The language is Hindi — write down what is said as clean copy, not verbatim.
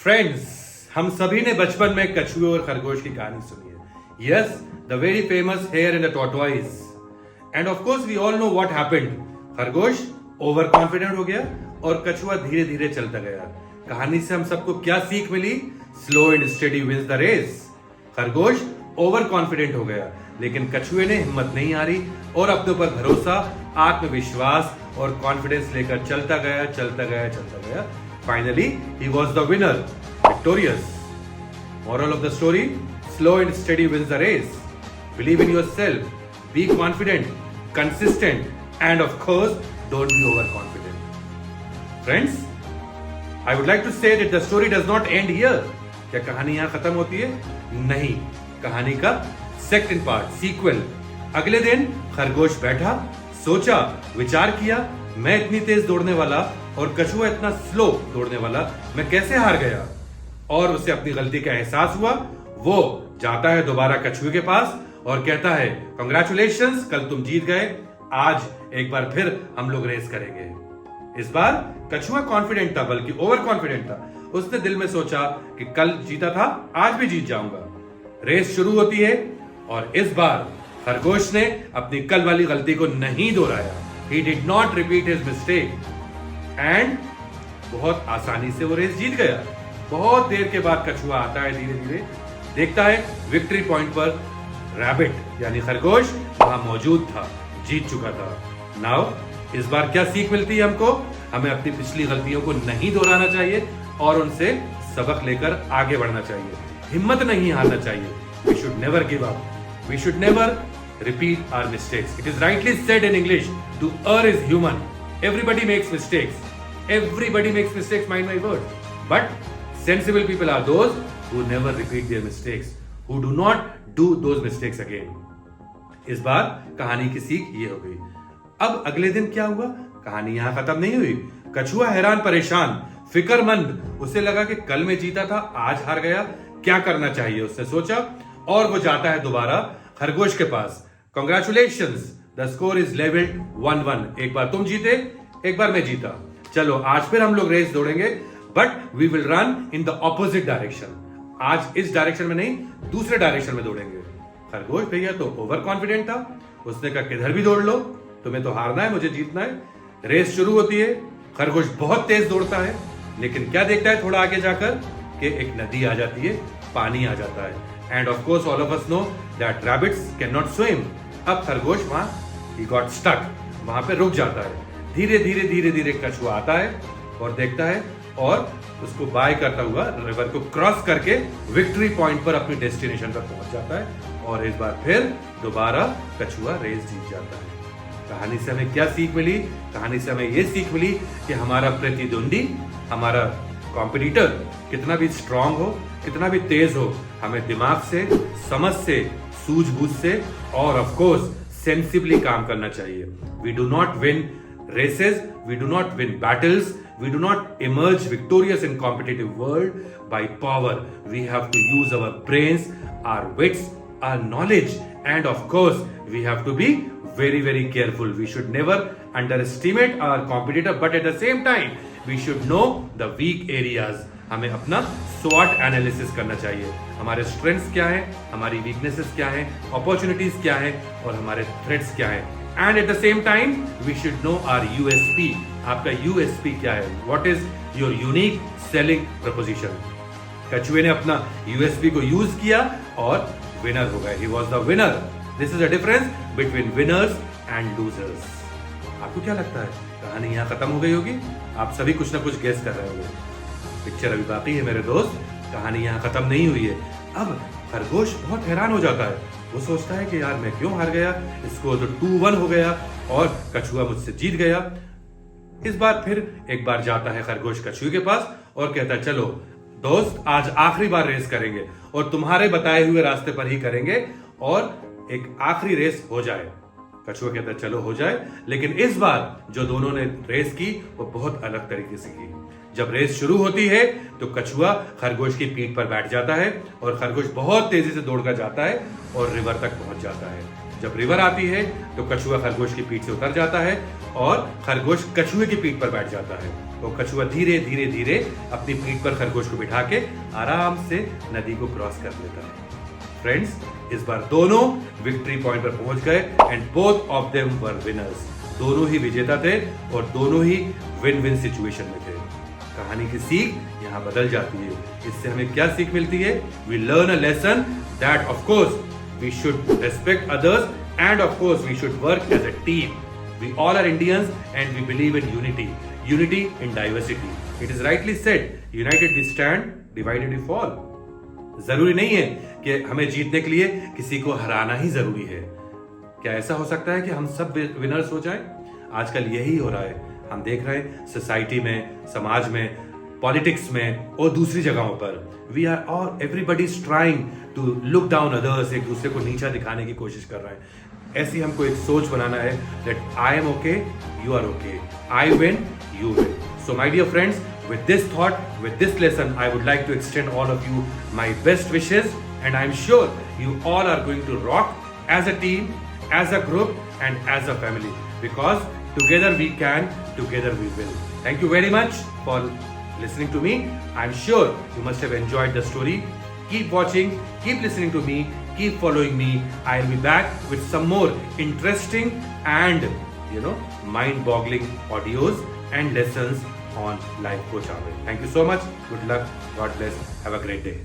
फ्रेंड्स, हम सभी ने बचपन में कछुए और खरगोश की कहानी सुनी है. Yes, the very famous hare and the tortoise. And of course we all know what happened. खरगोश ओवर कॉन्फिडेंट हो गया और कछुआ धीरे धीरे चलता गया. कहानी से हम सबको क्या सीख मिली? Slow and steady wins the race. खरगोश ओवर कॉन्फिडेंट हो गया, लेकिन कछुए ने हिम्मत नहीं हारी और अपने ऊपर भरोसा, आत्मविश्वास और कॉन्फिडेंस लेकर चलता गया. Finally, he was the winner, victorious. Moral of the story: slow and steady wins the race. Believe in yourself, be confident, consistent, and of course, don't be overconfident. Friends, I would like to say that the story does not end here. क्या कहानी यहाँ खत्म होती है? नहीं, कहानी का सेकंड पार्ट, सीक्वल. अगले दिन खरगोश बैठा, सोचा, विचार किया, मैं इतनी तेज दौड़ने वाला और कछुआ इतना स्लो दौड़ने वाला, मैं कैसे हार गया? और उसे अपनी गलती का एहसास हुआ. वो जाता है दोबारा कछुए के पास और कहता है, कांग्रेचुलेशंस, कल तुम जीत गए, आज एक बार फिर हम लोग रेस करेंगे. इस बार कछुआ कॉन्फिडेंट था, बल्कि ओवर कॉन्फिडेंट था. उसने दिल में सोचा कि कल जीता था, आज भी जीत जाऊंगा. रेस शुरू होती है और इस बार खरगोश ने अपनी कल वाली गलती को नहीं दोहराया. He did not repeat his mistake and बहुत आसानी से वो रेस जीत गया. बहुत देर के बाद कछुआ आता है, धीरे धीरे देखता है विक्ट्री पॉइंट पर रैबिट यानी खरगोश वहां मौजूद था, जीत चुका था. नाउ इस बार क्या सीख मिलती है हमको? हमें अपनी पिछली गलतियों को नहीं दोहराना चाहिए और उनसे सबक लेकर आगे बढ़ना चाहिए. हिम्मत नहीं हारना चाहिए. We should never give up. We should never repeat our mistakes. It is rightly said in English, to err is human. Everybody makes mistakes. Everybody makes mistakes, mind my word. But sensible people are those who never repeat their mistakes, who do not do those mistakes again. इस बार कहानी की सीख ये हो गई. अब अगले दिन क्या हुआ? कहानी यहां खत्म नहीं हुई. कछुआ हैरान परेशान, फिक्रमंद. उसे लगा कि कल मैं जीता था, आज हार गया, क्या करना चाहिए? उसने सोचा और वो जाता है दोबारा खरगोश के पास. Congratulations, the score is leveled 1-1. एक बार तुम जीते, एक बार मैं जीता. चलो आज फिर हम लोग रेस दौड़ेंगे, but we will run in the opposite direction. आज इस डायरेक्शन में नहीं, दूसरे डायरेक्शन में दौड़ेंगे. खरगोश भैया तो ओवर कॉन्फिडेंट था. उसने कहा किधर भी दौड़ लो, तुम्हें तो हारना है, मुझे जीतना है. रेस शुरू होती है. खरगोश बहुत तेज दौड़ता है, लेकिन क्या देखता है थोड़ा आगे जाकर कि एक नदी आ जाती है, पानी आ जाता है. And of course all of us know that rabbits can not swim. अब खरगोश वहां he got stuck, वहां पे रुक जाता है. धीरे धीरे कछुआ आता है और देखता है और उसको बाय करता हुआ रिवर को क्रॉस करके विक्ट्री पॉइंट पर अपनी डेस्टिनेशन पर पहुंच जाता है. और इस बार फिर दोबारा कछुआ रेस जीत जाता है. कहानी से हमें क्या सीख मिली? कहानी से हमें यह सीख मिली कि हमारा प्रतिद्वंदी, हमारा कॉम्पिटिटर कितना भी स्ट्रांग हो, कितना भी तेज हो, हमें दिमाग से, समझ से, सूझबूझ से और ऑफ कोर्स सेंसिबली काम करना चाहिए. We do not win races, we do not win battles, we do not emerge victorious in competitive world by power. We have to use our brains, our wits, our knowledge, and of course we have to be very careful. We should never underestimate our competitor, but at the same time we should know the weak areas. हमें अपना SWOT एनालिसिस करना चाहिए. हमारे स्ट्रेंथ्स क्या हैं, हमारी वीकनेसेस क्या हैं, अपॉर्चुनिटीज क्या हैं और हमारे थ्रेट्स क्या हैं. And at the same time we should know our USP. आपका USP क्या है? What is your unique selling proposition? कछुए ने अपना USP को यूज किया और विनर हो गए. He was the winner. This is a difference between winners and losers. आपको क्या लगता है? कहानी यहाँ खत्म हो गई होगी? आप सभी कुछ ना कुछ गेस कर रहे होंगे. पिक्चर अभी बाकी है मेरे दोस्त. कहानी यहाँ खत्म नहीं हुई है. अब खरगोश बहुत हैरान हो जाता है. वो सोचता है कि यार मैं क्यों हार गया, इसको तो 2-1 हो गया और कछुआ मुझसे जीत गया. इस बार फिर एक बार जाता है खरगोश कछुए के पास और कहता है चलो दोस्त, आज आखिरी बार रेस करेंगे और तुम्हारे बताए हुए रास्ते पर ही करेंगे और एक आखिरी रेस हो जाए. कछुआ कहता है चलो हो जाए. लेकिन इस बार जो दोनों ने रेस की वो बहुत अलग तरीके से की. जब रेस शुरू होती है तो कछुआ खरगोश की पीठ पर बैठ जाता है और खरगोश बहुत तेजी से दौड़कर जाता है और रिवर तक पहुंच जाता है. जब रिवर आती है तो कछुआ खरगोश की पीठ से उतर जाता है और खरगोश कछुए की पीठ पर बैठ जाता है वो कछुआ धीरे धीरे धीरे अपनी पीठ पर खरगोश को बिठा के आराम से नदी को क्रॉस कर लेता है। फ्रेंड्स, इस बार दोनों विक्ट्री पॉइंट पर पहुंच गए and both of them were winners. दोनों ही विजेता थे और दोनों ही विन विन सिचुएशन में थे। कहानी की सीख यहाँ बदल जाती है। इससे हमें क्या सीख मिलती है? We learn a lesson that of course we should respect others and of course we should work as a team. We all are Indians and we believe in unity. Unity in diversity. It is rightly said, united we stand, divided we fall. जरूरी नहीं है कि हमें जीतने के लिए किसी को हराना ही जरूरी है। क्या ऐसा हो सकता है कि हम सब विनर्स हो जाएं? आजकल यही हो रहा है। हम देख रहे हैं सोसाइटी में, समाज में, पॉलिटिक्स में और दूसरी जगहों पर we are all everybody is trying to look down others, एक दूसरे को नीचा दिखाने की कोशिश कर रहे हैं। ऐसी हमको एक सोच बनाना है that I am okay, you are okay, I win, you win. So my dear friends, with this thought, with this lesson, I would like to extend all of you my best wishes, and I'm sure you all are going to rock as a team, as a group, and as a family, because together we can, together we will. Thank you very much for listening to me. I'm sure you must have enjoyed the story. Keep watching, keep listening to me, keep following me. I'll be back with some more interesting and mind-boggling audios and lessons on Life Coach Amir. Thank you so much. Good luck. God bless. Have a great day.